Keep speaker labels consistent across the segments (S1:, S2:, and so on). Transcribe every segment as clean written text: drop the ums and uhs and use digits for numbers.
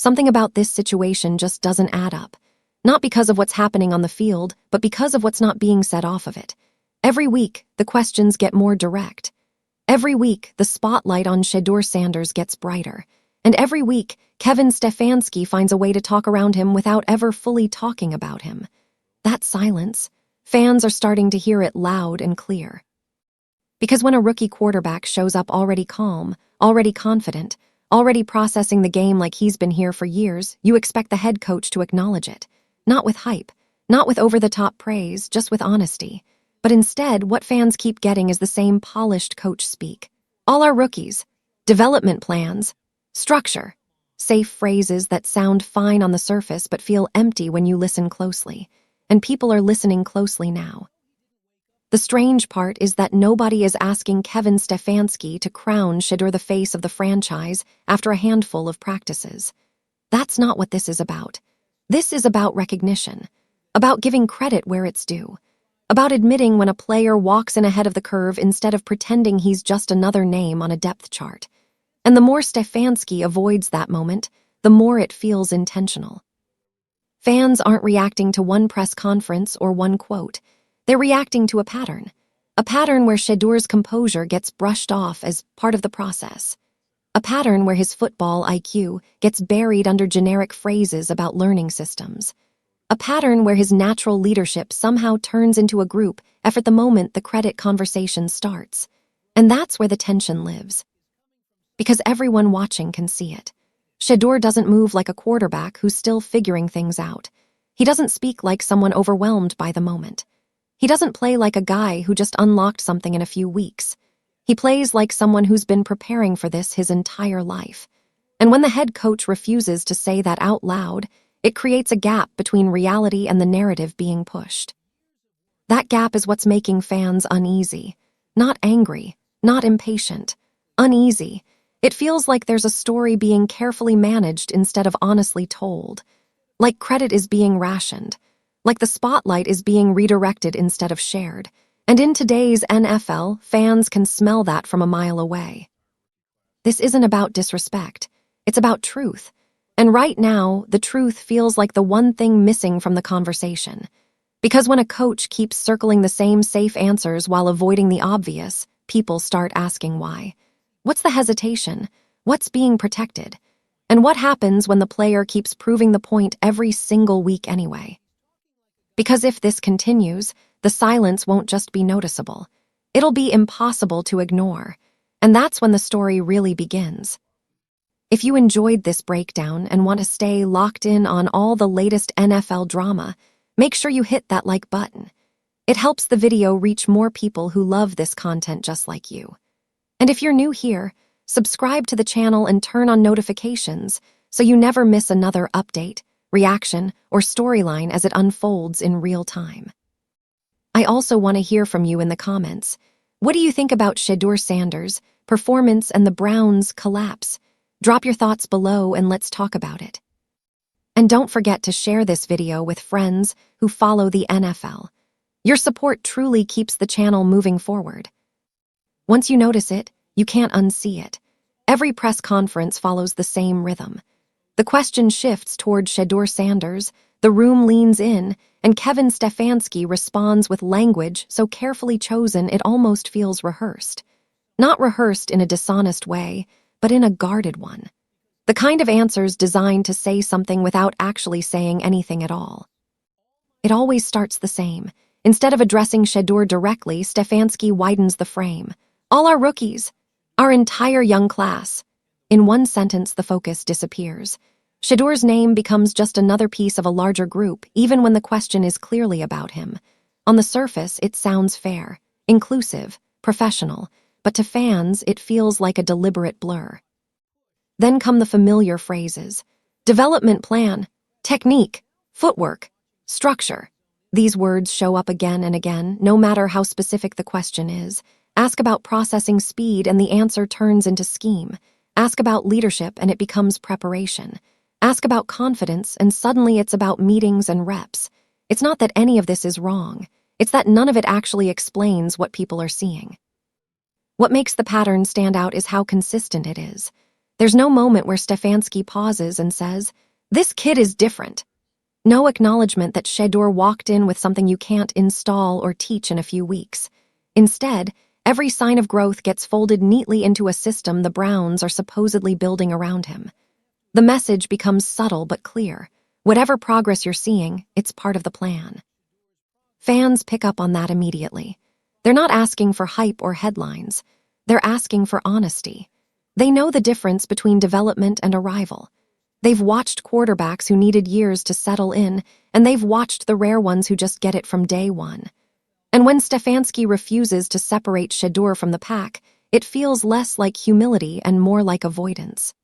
S1: Something about this situation just doesn't add up. Not because of what's happening on the field, but because of what's not being said off of it. Every week, the questions get more direct. Every week, the spotlight on Shedeur Sanders gets brighter. And every week, Kevin Stefanski finds a way to talk around him without ever fully talking about him. That silence, fans are starting to hear it loud and clear. Because when a rookie quarterback shows up already calm, already confident, already processing the game like he's been here for years, you expect the head coach to acknowledge it. Not with hype, not with over-the-top praise, just with honesty. But instead, what fans keep getting is the same polished coach speak. All our rookies, development plans, structure, safe phrases that sound fine on the surface but feel empty when you listen closely. And people are listening closely now. The strange part is that nobody is asking Kevin Stefanski to crown Shedeur the face of the franchise after a handful of practices. That's not what this is about. This is about recognition, about giving credit where it's due, about admitting when a player walks in ahead of the curve instead of pretending he's just another name on a depth chart. And the more Stefanski avoids that moment, the more it feels intentional. Fans aren't reacting to one press conference or one quote. They're reacting to a pattern where Shedeur's composure gets brushed off as part of the process. A pattern where his football IQ gets buried under generic phrases about learning systems. A pattern where his natural leadership somehow turns into a group effort the moment the credit conversation starts. And that's where the tension lives. Because everyone watching can see it. Shedeur doesn't move like a quarterback who's still figuring things out. He doesn't speak like someone overwhelmed by the moment. He doesn't play like a guy who just unlocked something in a few weeks. He plays like someone who's been preparing for this his entire life. And when the head coach refuses to say that out loud, it creates a gap between reality and the narrative being pushed. That gap is what's making fans uneasy. Not angry, not impatient. Uneasy. It feels like there's a story being carefully managed instead of honestly told. Like credit is being rationed. Like the spotlight is being redirected instead of shared. And in today's NFL, fans can smell that from a mile away. This isn't about disrespect. It's about truth. And right now, the truth feels like the one thing missing from the conversation. Because when a coach keeps circling the same safe answers while avoiding the obvious, people start asking why. What's the hesitation? What's being protected? And what happens when the player keeps proving the point every single week anyway? Because if this continues, the silence won't just be noticeable. It'll be impossible to ignore. And that's when the story really begins. If you enjoyed this breakdown and want to stay locked in on all the latest NFL drama, make sure you hit that like button. It helps the video reach more people who love this content just like you. And if you're new here, subscribe to the channel and turn on notifications so you never miss another update, reaction, or storyline as it unfolds in real time. I also want to hear from you in the comments. What do you think about Shedeur Sanders' performance and the Browns' collapse? Drop your thoughts below and let's talk about it. And don't forget to share this video with friends who follow the NFL. Your support truly keeps the channel moving forward. Once you notice it, you can't unsee it. Every press conference follows the same rhythm. The question shifts toward Shedeur Sanders, the room leans in, and Kevin Stefanski responds with language so carefully chosen it almost feels rehearsed. Not rehearsed in a dishonest way, but in a guarded one. The kind of answers designed to say something without actually saying anything at all. It always starts the same. Instead of addressing Shedeur directly, Stefanski widens the frame. All our rookies, our entire young class. In one sentence, the focus disappears. Shedeur's name becomes just another piece of a larger group, even when the question is clearly about him. On the surface, it sounds fair, inclusive, professional, but to fans, it feels like a deliberate blur. Then come the familiar phrases: development plan, technique, footwork, structure. These words show up again and again, no matter how specific the question is. Ask about processing speed and the answer turns into scheme. Ask about leadership and it becomes preparation. Ask about confidence and suddenly it's about meetings and reps. It's not that any of this is wrong. It's that none of it actually explains what people are seeing. What makes the pattern stand out is how consistent it is. There's no moment where Stefanski pauses and says, "This kid is different." No acknowledgement that Shedeur walked in with something you can't install or teach in a few weeks. Instead, every sign of growth gets folded neatly into a system the Browns are supposedly building around him. The message becomes subtle but clear. Whatever progress you're seeing, it's part of the plan. Fans pick up on that immediately. They're not asking for hype or headlines. They're asking for honesty. They know the difference between development and arrival. They've watched quarterbacks who needed years to settle in, and they've watched the rare ones who just get it from day one. And when Stefanski refuses to separate Shedeur from the pack, it feels less like humility and more like avoidance.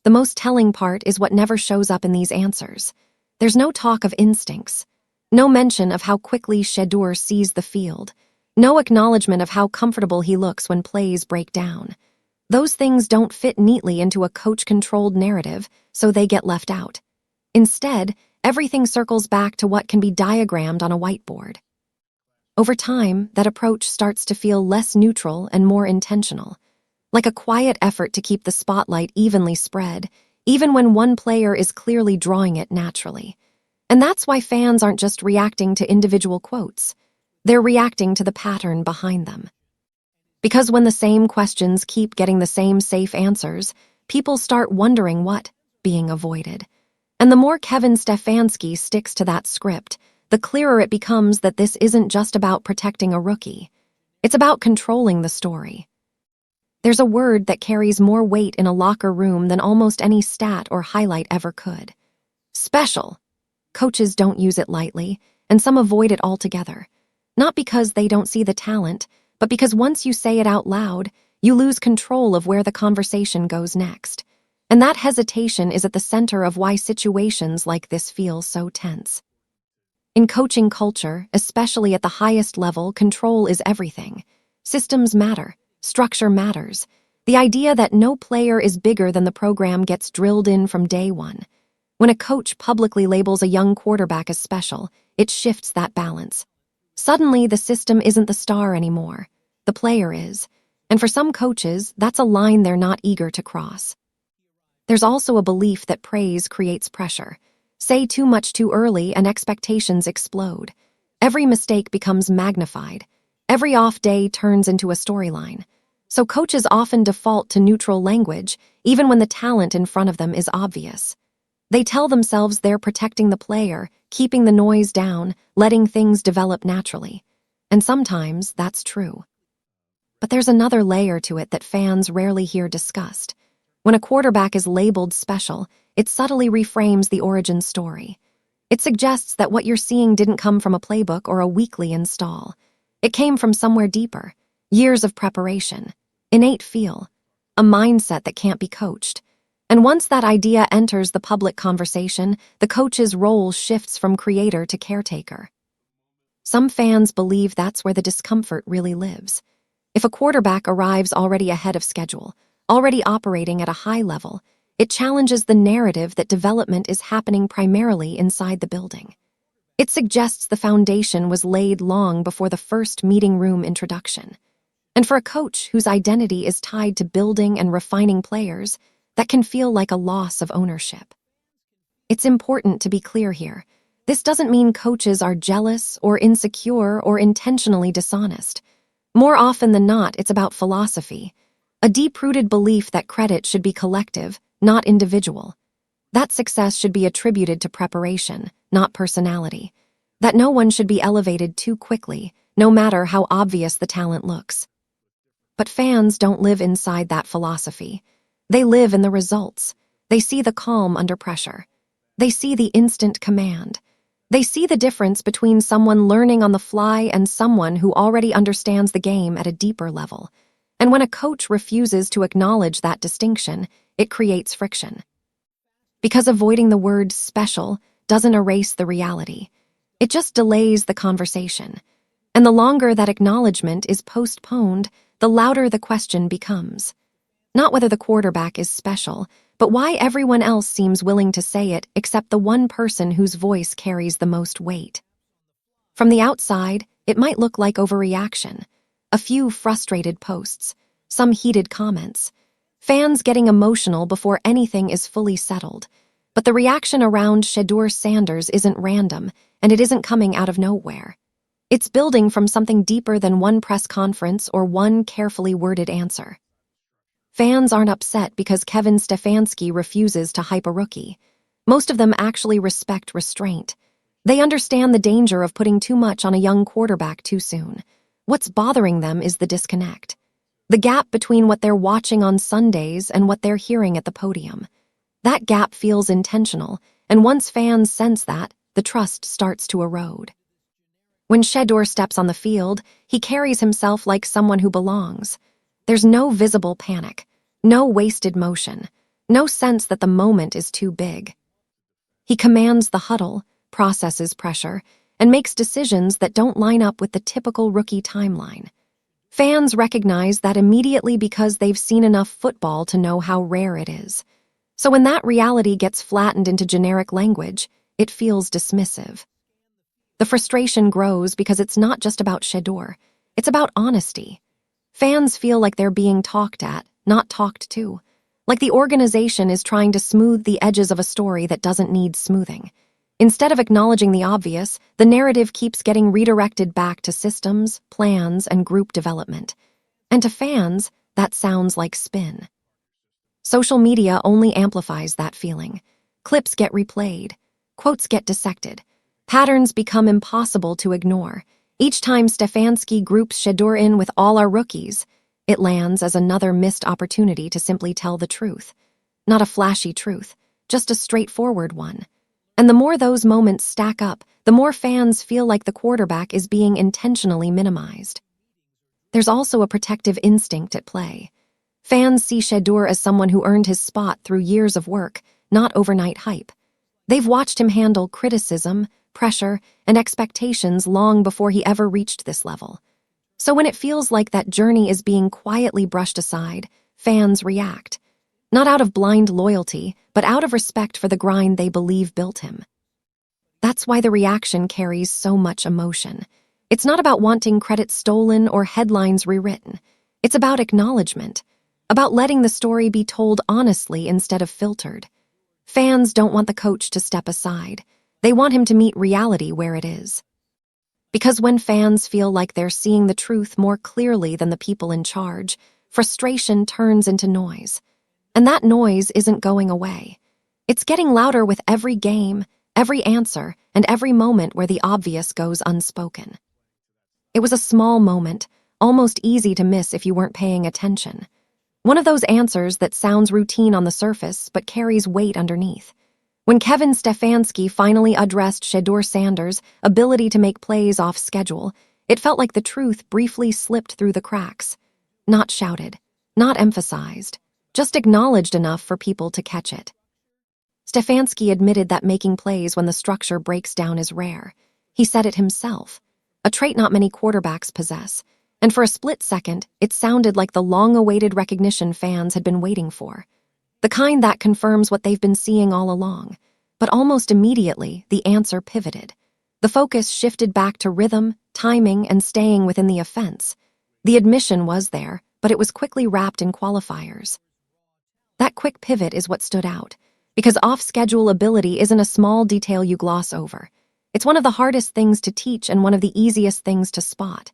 S1: The most telling part is what never shows up in these answers. There's no talk of instincts, no mention of how quickly Shedeur sees the field, no acknowledgement of how comfortable he looks when plays break down. Those things don't fit neatly into a coach-controlled narrative, so they get left out. Instead, everything circles back to what can be diagrammed on a whiteboard. Over time, that approach starts to feel less neutral and more intentional, like a quiet effort to keep the spotlight evenly spread, even when one player is clearly drawing it naturally. And that's why fans aren't just reacting to individual quotes. They're reacting to the pattern behind them. Because when the same questions keep getting the same safe answers, people start wondering what being avoided. And the more Kevin Stefanski sticks to that script, the clearer it becomes that this isn't just about protecting a rookie. It's about controlling the story. There's a word that carries more weight in a locker room than almost any stat or highlight ever could. Special. Coaches don't use it lightly, and some avoid it altogether. Not because they don't see the talent, but because once you say it out loud, you lose control of where the conversation goes next. And that hesitation is at the center of why situations like this feel so tense. In coaching culture, especially at the highest level, control is everything. Systems matter. Structure matters. The idea that no player is bigger than the program gets drilled in from day one. When a coach publicly labels a young quarterback as special, it shifts that balance. Suddenly, the system isn't the star anymore. The player is. And for some coaches, that's a line they're not eager to cross. There's also a belief that praise creates pressure. Say too much too early and expectations explode. Every mistake becomes magnified. Every off day turns into a storyline. So coaches often default to neutral language, even when the talent in front of them is obvious. They tell themselves they're protecting the player, keeping the noise down, letting things develop naturally. And sometimes that's true. But there's another layer to it that fans rarely hear discussed. When a quarterback is labeled special, it subtly reframes the origin story. It suggests that what you're seeing didn't come from a playbook or a weekly install. It came from somewhere deeper, years of preparation, innate feel, a mindset that can't be coached. And once that idea enters the public conversation, the coach's role shifts from creator to caretaker. Some fans believe that's where the discomfort really lives. If a quarterback arrives already ahead of schedule, already operating at a high level, it challenges the narrative that development is happening primarily inside the building. It suggests the foundation was laid long before the first meeting room introduction. And for a coach whose identity is tied to building and refining players, that can feel like a loss of ownership. It's important to be clear here. This doesn't mean coaches are jealous or insecure or intentionally dishonest. More often than not, it's about philosophy, a deep-rooted belief that credit should be collective, not individual. That success should be attributed to preparation, not personality. That no one should be elevated too quickly, no matter how obvious the talent looks. But fans don't live inside that philosophy. They live in the results. They see the calm under pressure. They see the instant command. They see the difference between someone learning on the fly and someone who already understands the game at a deeper level. And when a coach refuses to acknowledge that distinction, it creates friction. Because avoiding the word special doesn't erase the reality. It just delays the conversation. And the longer that acknowledgement is postponed, the louder the question becomes. Not whether the quarterback is special, but why everyone else seems willing to say it except the one person whose voice carries the most weight. From the outside, it might look like overreaction. A few frustrated posts, some heated comments. Fans getting emotional before anything is fully settled. But the reaction around Shedeur Sanders isn't random, and it isn't coming out of nowhere. It's building from something deeper than one press conference or one carefully worded answer. Fans aren't upset because Kevin Stefanski refuses to hype a rookie. Most of them actually respect restraint. They understand the danger of putting too much on a young quarterback too soon. What's bothering them is the disconnect. The gap between what they're watching on Sundays and what they're hearing at the podium. That gap feels intentional, and once fans sense that, the trust starts to erode. When Shedeur steps on the field, he carries himself like someone who belongs. There's no visible panic, no wasted motion, no sense that the moment is too big. He commands the huddle, processes pressure, and makes decisions that don't line up with the typical rookie timeline. Fans recognize that immediately because they've seen enough football to know how rare it is. So when that reality gets flattened into generic language, it feels dismissive. The frustration grows because it's not just about Shedeur, it's about honesty. Fans feel like they're being talked at, not talked to. Like the organization is trying to smooth the edges of a story that doesn't need smoothing. Instead of acknowledging the obvious, the narrative keeps getting redirected back to systems, plans, and group development. And to fans, that sounds like spin. Social media only amplifies that feeling. Clips get replayed. Quotes get dissected. Patterns become impossible to ignore. Each time Stefanski groups Shedeur in with all our rookies, it lands as another missed opportunity to simply tell the truth. Not a flashy truth, just a straightforward one. And the more those moments stack up, the more fans feel like the quarterback is being intentionally minimized. There's also a protective instinct at play. Fans see Shedeur as someone who earned his spot through years of work, not overnight hype. They've watched him handle criticism, pressure, and expectations long before he ever reached this level. So when it feels like that journey is being quietly brushed aside, fans react. Not out of blind loyalty, but out of respect for the grind they believe built him. That's why the reaction carries so much emotion. It's not about wanting credit stolen or headlines rewritten. It's about acknowledgement, about letting the story be told honestly instead of filtered. Fans don't want the coach to step aside. They want him to meet reality where it is. Because when fans feel like they're seeing the truth more clearly than the people in charge, frustration turns into noise. And that noise isn't going away. It's getting louder with every game, every answer, and every moment where the obvious goes unspoken. It was a small moment, almost easy to miss if you weren't paying attention. One of those answers that sounds routine on the surface but carries weight underneath. When Kevin Stefanski finally addressed Shedeur Sanders' ability to make plays off schedule, it felt like the truth briefly slipped through the cracks. Not shouted, not emphasized, just acknowledged enough for people to catch it. Stefanski admitted that making plays when the structure breaks down is rare. He said it himself, a trait not many quarterbacks possess, and for a split second, it sounded like the long-awaited recognition fans had been waiting for. The kind that confirms what they've been seeing all along. But almost immediately, the answer pivoted. The focus shifted back to rhythm, timing, and staying within the offense. The admission was there, but it was quickly wrapped in qualifiers. That quick pivot is what stood out, because off-schedule ability isn't a small detail you gloss over. It's one of the hardest things to teach and one of the easiest things to spot.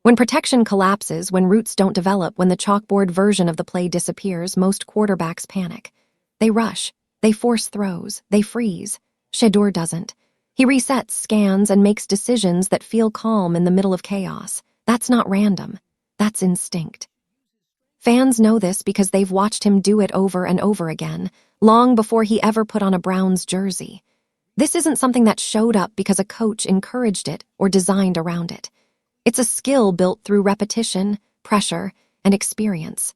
S1: When protection collapses, when routes don't develop, when the chalkboard version of the play disappears, most quarterbacks panic. They rush, they force throws, they freeze. Shedeur doesn't. He resets, scans, and makes decisions that feel calm in the middle of chaos. That's not random. That's instinct. Fans know this because they've watched him do it over and over again, long before he ever put on a Browns jersey. This isn't something that showed up because a coach encouraged it or designed around it. It's a skill built through repetition, pressure, and experience.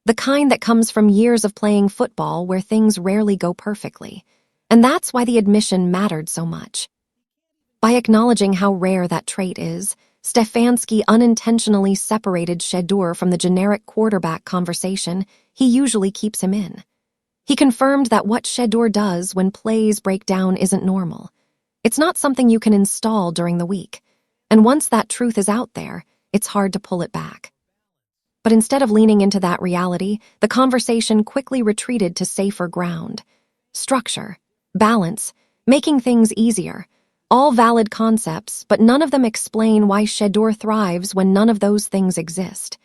S1: The kind that comes from years of playing football where things rarely go perfectly. And that's why the admission mattered so much. By acknowledging how rare that trait is, Stefanski unintentionally separated Shedeur from the generic quarterback conversation he usually keeps him in. He confirmed that what Shedeur does when plays break down isn't normal. It's not something you can install during the week. And once that truth is out there, it's hard to pull it back. But instead of leaning into that reality, the conversation quickly retreated to safer ground. Structure, balance, making things easier. All valid concepts, but none of them explain why Shedeur thrives when none of those things exist.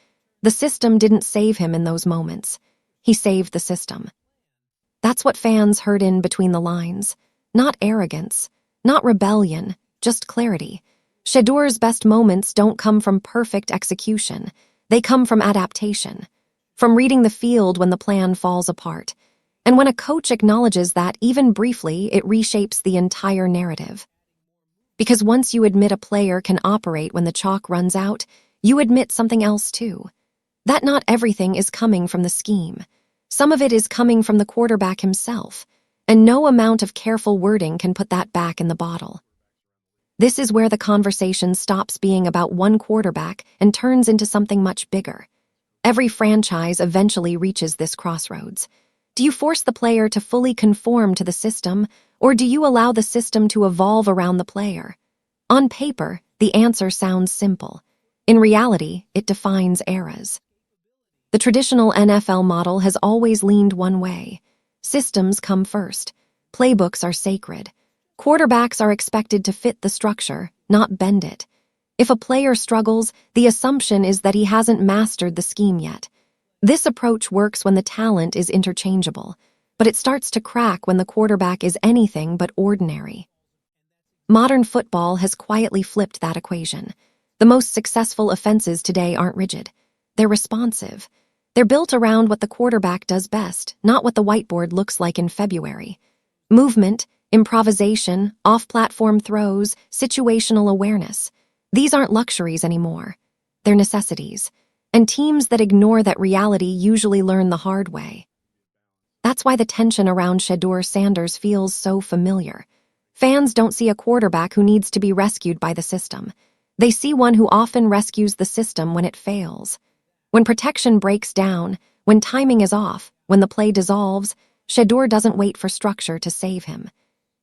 S1: The system didn't save him in those moments. He saved the system. That's what fans heard in between the lines. Not arrogance, not rebellion, just clarity. Shedeur's best moments don't come from perfect execution. They come from adaptation, from reading the field when the plan falls apart. And when a coach acknowledges that, even briefly, it reshapes the entire narrative. Because once you admit a player can operate when the chalk runs out, you admit something else too. That not everything is coming from the scheme. Some of it is coming from the quarterback himself, and no amount of careful wording can put that back in the bottle. This is where the conversation stops being about one quarterback and turns into something much bigger. Every franchise eventually reaches this crossroads. Do you force the player to fully conform to the system, or do you allow the system to evolve around the player? On paper, the answer sounds simple. In reality, it defines eras. The traditional NFL model has always leaned one way. Systems come first. Playbooks are sacred. Quarterbacks are expected to fit the structure, not bend it. If a player struggles, the assumption is that he hasn't mastered the scheme yet. This approach works when the talent is interchangeable, but it starts to crack when the quarterback is anything but ordinary. Modern football has quietly flipped that equation. The most successful offenses today aren't rigid. They're responsive. They're built around what the quarterback does best, not what the whiteboard looks like in February. Movement, improvisation, off-platform throws, situational awareness. These aren't luxuries anymore. They're necessities. And teams that ignore that reality usually learn the hard way. That's why the tension around Shedeur Sanders feels so familiar. Fans don't see a quarterback who needs to be rescued by the system. They see one who often rescues the system when it fails. When protection breaks down, when timing is off, when the play dissolves, Shedeur doesn't wait for structure to save him.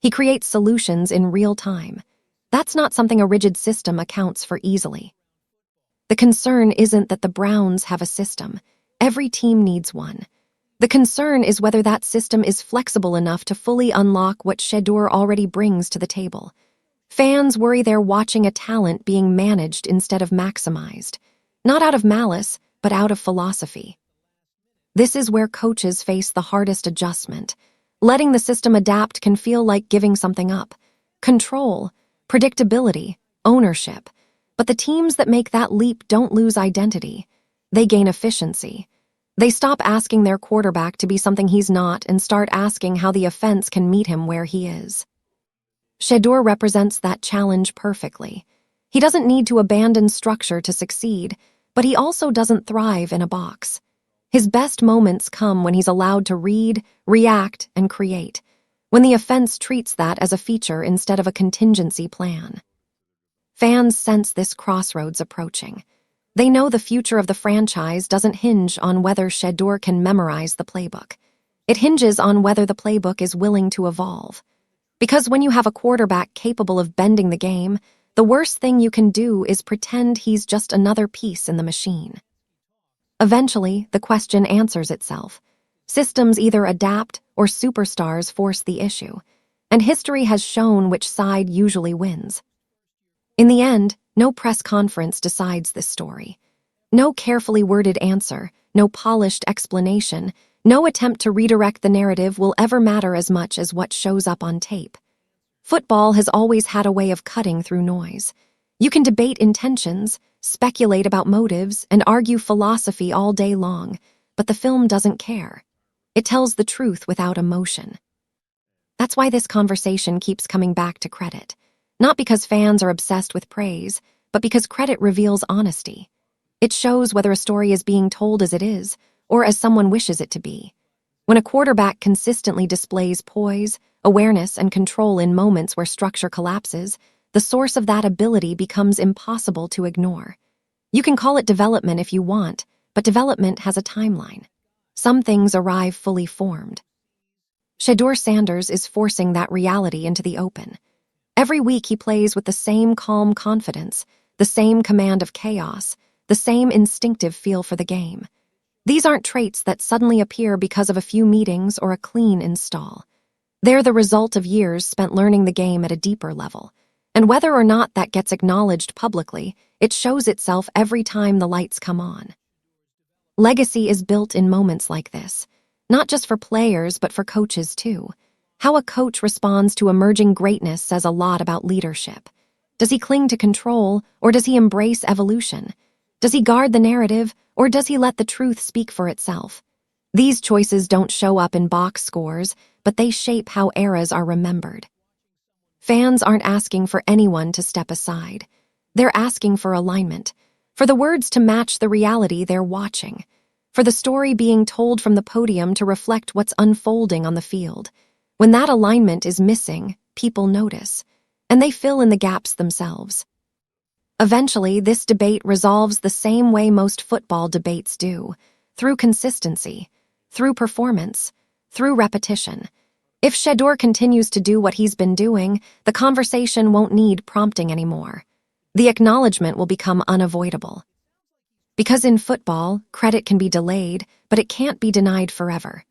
S1: He creates solutions in real time. That's not something a rigid system accounts for easily. The concern isn't that the Browns have a system. Every team needs one. The concern is whether that system is flexible enough to fully unlock what Shedeur already brings to the table. Fans worry they're watching a talent being managed instead of maximized. Not out of malice, but out of philosophy. This is where coaches face the hardest adjustment. Letting the system adapt can feel like giving something up. Control, predictability, ownership. But the teams that make that leap don't lose identity. They gain efficiency. They stop asking their quarterback to be something he's not and start asking how the offense can meet him where he is. Shedeur represents that challenge perfectly. He doesn't need to abandon structure to succeed, but he also doesn't thrive in a box. His best moments come when he's allowed to read, react, and create, when the offense treats that as a feature instead of a contingency plan. Fans sense this crossroads approaching. They know the future of the franchise doesn't hinge on whether Shedeur can memorize the playbook. It hinges on whether the playbook is willing to evolve. Because when you have a quarterback capable of bending the game, the worst thing you can do is pretend he's just another piece in the machine. Eventually, the question answers itself. Systems either adapt or superstars force the issue, and history has shown which side usually wins. In the end, no press conference decides this story. No carefully worded answer, no polished explanation, no attempt to redirect the narrative will ever matter as much as what shows up on tape. Football has always had a way of cutting through noise. You can debate intentions, speculate about motives, and argue philosophy all day long, but the film doesn't care. It tells the truth without emotion. That's why this conversation keeps coming back to credit. Not because fans are obsessed with praise, but because credit reveals honesty. It shows whether a story is being told as it is, or as someone wishes it to be. When a quarterback consistently displays poise, awareness, and control in moments where structure collapses, the source of that ability becomes impossible to ignore. You can call it development if you want, but development has a timeline. Some things arrive fully formed. Shedeur Sanders is forcing that reality into the open. Every week he plays with the same calm confidence, the same command of chaos, the the same instinctive feel for the game. These aren't traits that suddenly appear because of a few meetings or a clean install. They're the result of years spent learning the game at a deeper level. And whether or not that gets acknowledged publicly, it shows itself every time the lights come on. Legacy is built in moments like this, not just for players but for coaches too. How a coach responds to emerging greatness says a lot about leadership. Does he cling to control, or does he embrace evolution? Does he guard the narrative, or does he let the truth speak for itself? These choices don't show up in box scores, but they shape how eras are remembered. Fans aren't asking for anyone to step aside. They're asking for alignment, for the words to match the reality they're watching, for the story being told from the podium to reflect what's unfolding on the field. When that alignment is missing, people notice, and they fill in the gaps themselves. Eventually, this debate resolves the same way most football debates do, through consistency, through performance, through repetition. If Shedeur continues to do what he's been doing, the conversation won't need prompting anymore. The acknowledgement will become unavoidable. Because in football, credit can be delayed, but it can't be denied forever.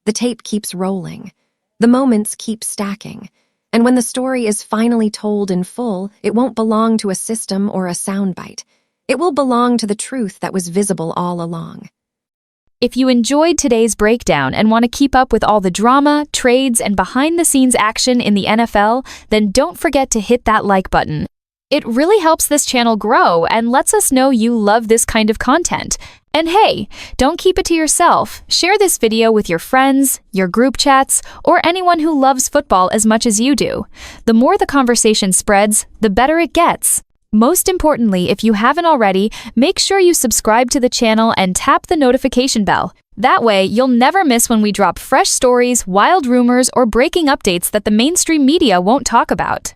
S1: The tape keeps rolling. The moments keep stacking. And when the story is finally told in full, it won't belong to a system or a soundbite. It will belong to the truth that was visible all along.
S2: If you enjoyed today's breakdown and want to keep up with all the drama, trades, and behind-the-scenes action in the NFL, then don't forget to hit that like button. It really helps this channel grow and lets us know you love this kind of content. And hey, don't keep it to yourself. Share this video with your friends, your group chats, or anyone who loves football as much as you do. The more the conversation spreads, the better it gets. Most importantly, if you haven't already, make sure you subscribe to the channel and tap the notification bell. That way, you'll never miss when we drop fresh stories, wild rumors, or breaking updates that the mainstream media won't talk about.